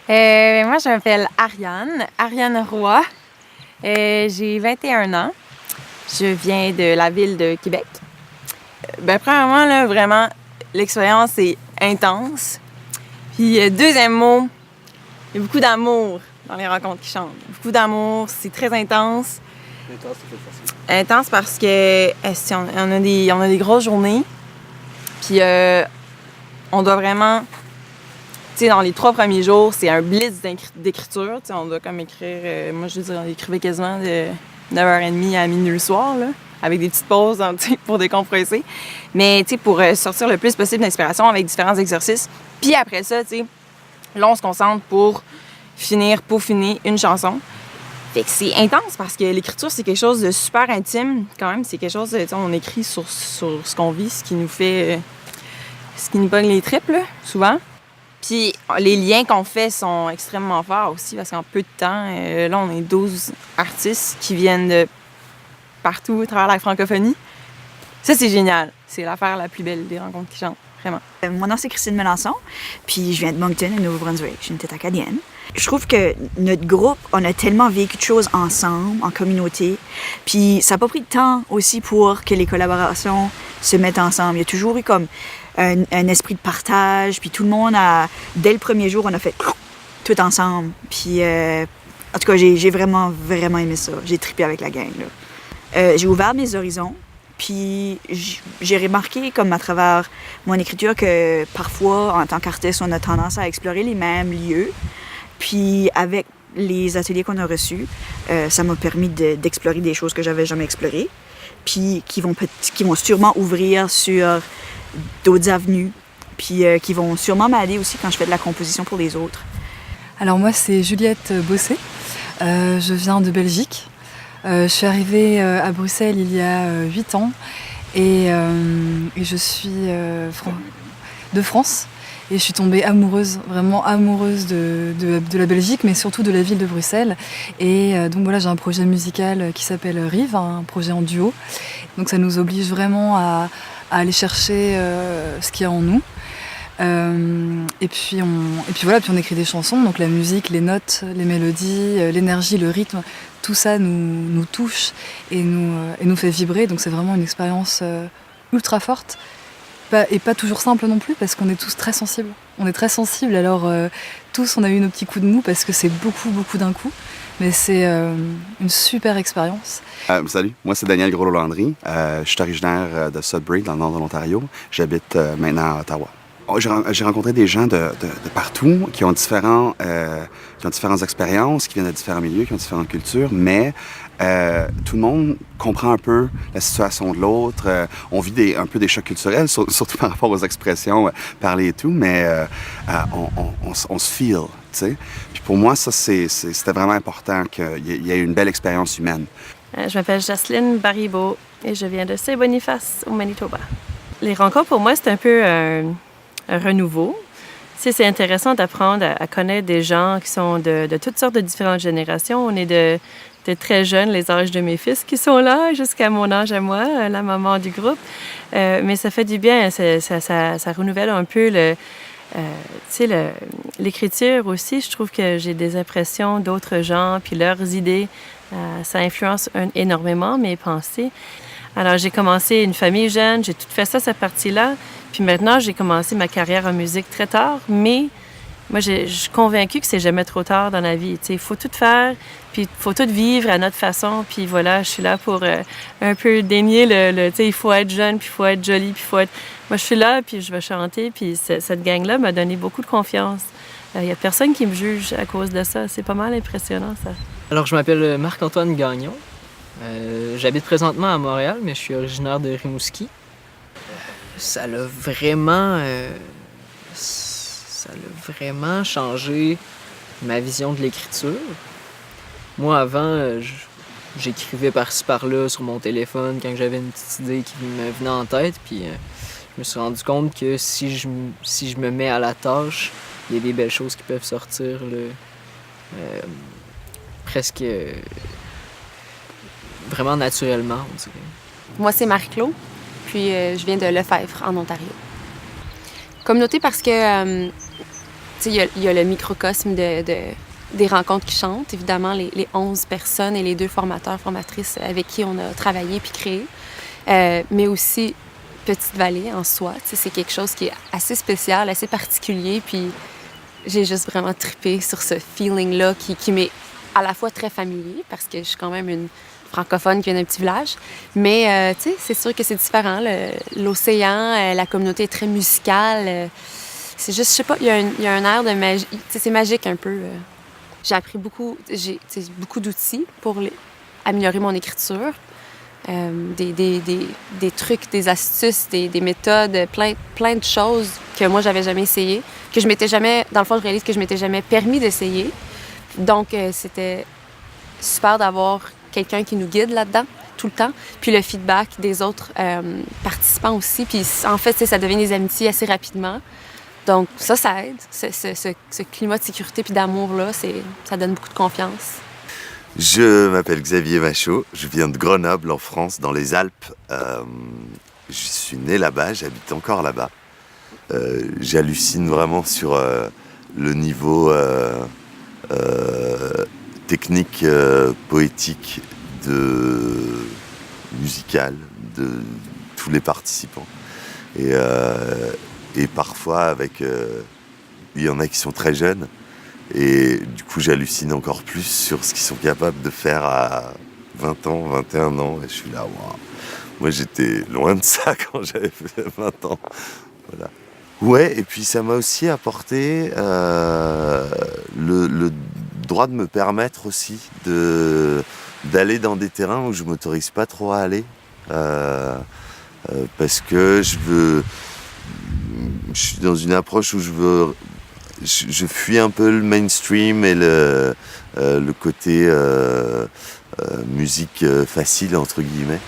Moi, je m'appelle Ariane Roy. J'ai 21 ans. Je viens de la ville de Québec. Premièrement, là, vraiment, l'expérience est intense. Puis, deuxième mot, il y a beaucoup d'amour dans les rencontres qui chantent. Beaucoup d'amour, c'est très intense. Intense, c'est facile. Intense parce que on a des grosses journées. Puis, on doit vraiment... Tu sais, dans les 3 premiers jours, c'est un blitz d'écriture. Tu sais, on doit comme écrire... moi, je veux dire, on écrivait quasiment de 9h30 à minuit le soir, là, avec des petites pauses pour décompresser. Mais, tu sais, pour sortir le plus possible d'inspiration avec différents exercices. Puis après ça, tu sais, là, on se concentre pour peaufiner une chanson. Fait que c'est intense parce que l'écriture, c'est quelque chose de super intime, quand même. C'est quelque chose, tu sais, on écrit sur ce qu'on vit, ce qui nous fait... ce qui nous pogne les tripes, là, souvent. Puis les liens qu'on fait sont extrêmement forts aussi parce qu'en peu de temps, là, on est 12 artistes qui viennent de partout à travers la francophonie. Ça, c'est génial. C'est l'affaire la plus belle des rencontres qui chantent, vraiment. Mon nom, c'est Christine Melançon, puis je viens de Moncton, au Nouveau-Brunswick. Je suis une tête acadienne. Je trouve que notre groupe, on a tellement vécu de choses ensemble, en communauté, puis ça n'a pas pris de temps aussi pour que les collaborations se mettent ensemble. Il y a toujours eu comme un esprit de partage, puis tout le monde a... Dès le premier jour, on a fait tout ensemble. Puis, en tout cas, j'ai vraiment, vraiment aimé ça. J'ai trippé avec la gang, là. J'ai ouvert mes horizons, puis j'ai remarqué, comme à travers mon écriture, que parfois, en tant qu'artiste, on a tendance à explorer les mêmes lieux. Puis avec les ateliers qu'on a reçus, ça m'a permis d'explorer des choses que j'avais jamais explorées, puis qui vont sûrement ouvrir sur d'autres avenues, puis qui vont sûrement m'aider aussi quand je fais de la composition pour les autres. Alors moi, c'est Juliette Bossé. Je viens de Belgique. Je suis arrivée à Bruxelles il y a 8 ans et je suis de France. Et je suis tombée amoureuse, vraiment amoureuse de la Belgique, mais surtout de la ville de Bruxelles. Et donc voilà, j'ai un projet musical qui s'appelle Rive, un projet en duo. Donc ça nous oblige vraiment à aller chercher ce qu'il y a en nous. Et puis voilà, puis on écrit des chansons, donc la musique, les notes, les mélodies, l'énergie, le rythme, tout ça nous touche et nous fait vibrer. Donc c'est vraiment une expérience ultra forte. Et pas toujours simple non plus, parce qu'on est tous très sensibles. On est très sensibles, alors tous on a eu nos petits coups de mou, parce que c'est beaucoup d'un coup. Mais c'est une super expérience. Salut, moi c'est Daniel Gros-Landry. Je suis originaire de Sudbury, dans le nord de l'Ontario. J'habite maintenant à Ottawa. J'ai rencontré des gens de partout qui ont différentes expériences, qui viennent de différents milieux, qui ont différentes cultures, mais tout le monde comprend un peu la situation de l'autre. On vit un peu des chocs culturels, surtout par rapport aux expressions, parler et tout, mais on se feel, tu sais. Puis pour moi, ça, c'était vraiment important qu'il y ait une belle expérience humaine. Je m'appelle Jocelyne Baribeau et je viens de Saint-Boniface, au Manitoba. Les rencontres, pour moi, c'est un peu un renouveau. Tu sais, c'est intéressant d'apprendre à connaître des gens qui sont de toutes sortes de différentes générations. On est de très jeunes, les âges de mes fils qui sont là, jusqu'à mon âge à moi, la maman du groupe. Mais ça fait du bien, ça renouvelle un peu l'écriture aussi. Je trouve que j'ai des impressions d'autres gens, puis leurs idées, ça influence énormément mes pensées. Alors, j'ai commencé une famille jeune, j'ai tout fait ça, cette partie-là. Puis maintenant, j'ai commencé ma carrière en musique très tard, mais moi, je suis convaincue que c'est jamais trop tard dans la vie. Il faut tout faire, puis il faut tout vivre à notre façon. Puis voilà, je suis là pour un peu dénier il faut être jeune, puis il faut être jolie, puis il faut être... Moi, je suis là, puis je vais chanter, puis cette gang-là m'a donné beaucoup de confiance. Il n'y a personne qui me juge à cause de ça. C'est pas mal impressionnant, ça. Alors, je m'appelle Marc-Antoine Gagnon. J'habite présentement à Montréal, mais je suis originaire de Rimouski. Ça l'a vraiment changé ma vision de l'écriture. Moi, avant, j'écrivais par-ci par-là sur mon téléphone quand j'avais une petite idée qui me venait en tête, puis je me suis rendu compte que si je me mets à la tâche, il y a des belles choses qui peuvent sortir là, presque vraiment naturellement, on dirait. Moi, c'est Marie-Claude, puis je viens de Lefebvre, en Ontario. Communauté parce que sais, il y a le microcosme des rencontres qui chantent, évidemment, les 11 personnes et les 2 formateurs, formatrices avec qui on a travaillé puis créé. Mais aussi Petite-Vallée en soi. Tu sais, c'est quelque chose qui est assez spécial, assez particulier. Puis j'ai juste vraiment trippé sur ce feeling-là qui m'est à la fois très familier parce que je suis quand même une francophone qui vient d'un petit village. Mais tu sais, c'est sûr que c'est différent. L'océan, la communauté est très musicale. C'est juste, je sais pas, il y a un air de magie. Tu sais, c'est magique un peu. J'ai appris beaucoup d'outils pour améliorer mon écriture. Des trucs, des astuces, des méthodes, plein de choses que moi, j'avais jamais essayé, que je m'étais jamais... Dans le fond, je réalise que je m'étais jamais permis d'essayer. Donc, c'était super d'avoir quelqu'un qui nous guide là-dedans, tout le temps. Puis le feedback des autres participants aussi. Puis en fait, ça devient des amitiés assez rapidement. Donc, ça aide. Ce climat de sécurité puis d'amour-là, ça donne beaucoup de confiance. Je m'appelle Xavier Machaut, je viens de Grenoble en France, dans les Alpes. Je suis né là-bas, j'habite encore là-bas. J'hallucine vraiment sur le niveau technique, poétique, musical de tous les participants. Et parfois, il y en a qui sont très jeunes. Et du coup, j'hallucine encore plus sur ce qu'ils sont capables de faire à 20 ans, 21 ans. Et je suis là, waouh. Moi, j'étais loin de ça quand j'avais 20 ans. Voilà. Ouais, et puis ça m'a aussi apporté le droit de me permettre aussi d'aller dans des terrains où je m'autorise pas trop à aller. Parce que je suis dans une approche où je fuis un peu le mainstream et le côté musique facile, entre guillemets.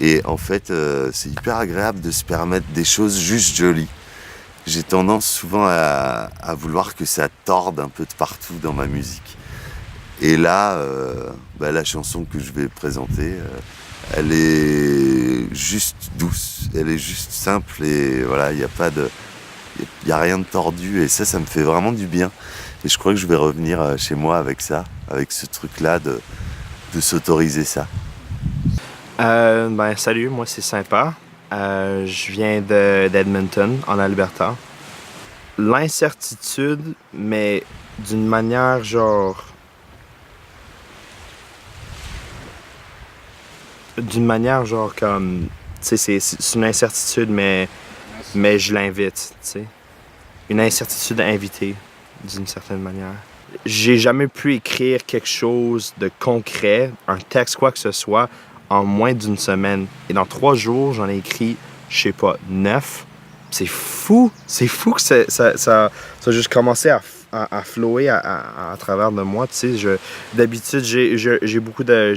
Et en fait, c'est hyper agréable de se permettre des choses juste jolies. J'ai tendance souvent à vouloir que ça torde un peu de partout dans ma musique. Et là, la chanson que je vais présenter, elle est juste douce, elle est juste simple et voilà, il n'y a rien de tordu et ça me fait vraiment du bien. Et je crois que je vais revenir chez moi avec ça, avec ce truc-là de s'autoriser ça. Salut, moi c'est Sympa. Je viens d'Edmonton, en Alberta. L'incertitude, mais d'une manière genre... comme... Tu sais, c'est une incertitude, mais je l'invite, tu sais. Une incertitude invitée, d'une certaine manière. J'ai jamais pu écrire quelque chose de concret, un texte, quoi que ce soit, en moins d'une semaine. Et dans 3 jours, j'en ai écrit, je sais pas, 9. C'est fou que ça a juste commencé à flower à travers de moi. Tu sais, d'habitude, j'ai beaucoup de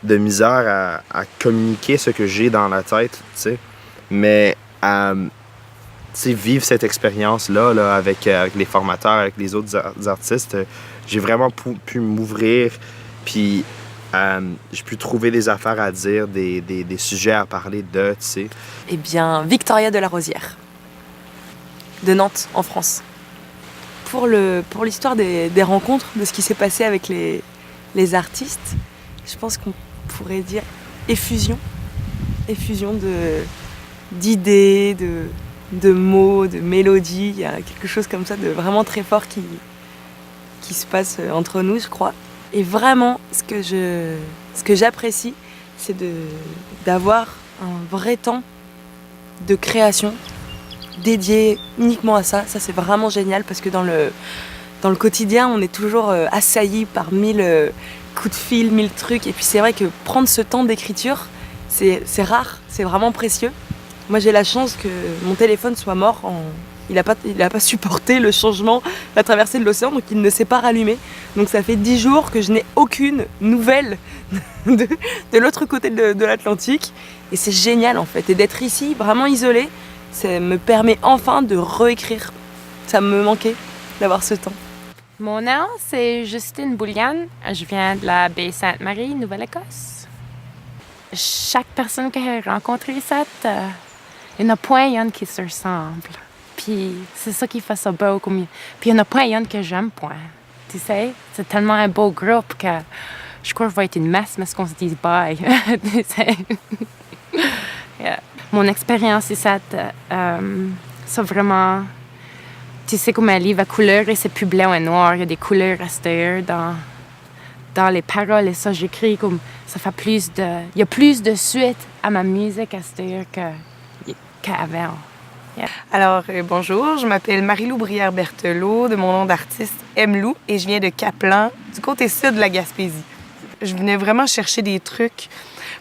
misère à communiquer ce que j'ai dans la tête, tu sais. Mais vivre cette expérience-là avec les formateurs, avec les autres artistes, j'ai vraiment pu m'ouvrir, puis j'ai pu trouver des affaires à dire, des sujets à parler de, tu sais. Eh bien, Victoria de la Rosière, de Nantes, en France. Pour l'histoire des rencontres, de ce qui s'est passé avec les artistes, je pense qu'on pourrait dire effusion d'idées, de mots, de mélodies. Il y a quelque chose comme ça de vraiment très fort qui se passe entre nous, je crois. Et vraiment, ce que j'apprécie, c'est d'avoir un vrai temps de création dédié uniquement à ça. Ça, c'est vraiment génial parce que dans le quotidien, on est toujours assailli par 1000 coups de fil, 1000 trucs. Et puis c'est vrai que prendre ce temps d'écriture, c'est rare, c'est vraiment précieux. Moi, j'ai la chance que mon téléphone soit mort. Il n'a pas supporté le changement, la traversée de l'océan, donc il ne s'est pas rallumé. Donc ça fait 10 jours que je n'ai aucune nouvelle de l'autre côté de l'Atlantique. Et c'est génial en fait. Et d'être ici, vraiment isolée, ça me permet enfin de réécrire. Ça me manquait d'avoir ce temps. Mon nom, c'est Justine Bouliane. Je viens de la baie Sainte-Marie, Nouvelle-Écosse. Chaque personne que j'ai rencontrée, il n'y en a point une qui se ressemble. Puis Puis c'est ça qui fait ça beau. Puis il n'y en a pas un que j'aime, point. Tu sais, c'est tellement un beau groupe que je crois que je vais être une messe, mais ce qu'on se dise bye. Tu sais. Yeah. Mon expérience ici, c'est vraiment... Tu sais, comme un livre à couleurs, et c'est plus blanc et noir. Il y a des couleurs à l'extérieur dans les paroles. Et ça, j'écris comme... Ça fait plus de... Il y a plus de suite à ma musique à l'extérieur qu'avant. Yeah. Alors, bonjour, je m'appelle Marie-Lou Brière-Berthelot, de mon nom d'artiste M-Lou, et je viens de Caplan, du côté sud de la Gaspésie. Je venais vraiment chercher des trucs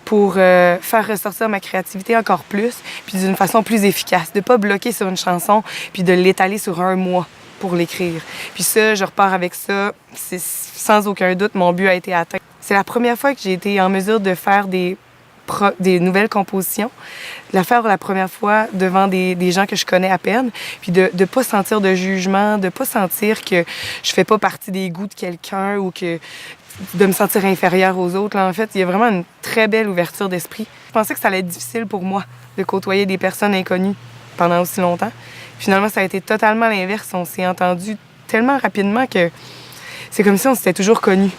pour faire ressortir ma créativité encore plus, puis d'une façon plus efficace, de pas bloquer sur une chanson, puis de l'étaler sur un mois pour l'écrire. Puis ça, je repars avec ça, c'est sans aucun doute, mon but a été atteint. C'est la première fois que j'ai été en mesure de faire des nouvelles compositions, de la faire la première fois devant des gens que je connais à peine, puis de ne pas sentir de jugement, de ne pas sentir que je fais pas partie des goûts de quelqu'un ou que de me sentir inférieure aux autres. Là, en fait, il y a vraiment une très belle ouverture d'esprit. Je pensais que ça allait être difficile pour moi de côtoyer des personnes inconnues pendant aussi longtemps. Finalement, ça a été totalement l'inverse. On s'est entendus tellement rapidement que c'est comme si on s'était toujours connus.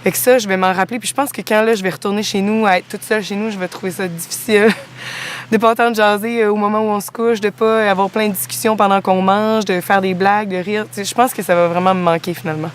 Fait que ça, je vais m'en rappeler. Puis je pense que quand là, je vais retourner chez nous, à être toute seule chez nous, je vais trouver ça difficile de pas entendre jaser au moment où on se couche, de pas avoir plein de discussions pendant qu'on mange, de faire des blagues, de rire. Je pense que ça va vraiment me manquer finalement.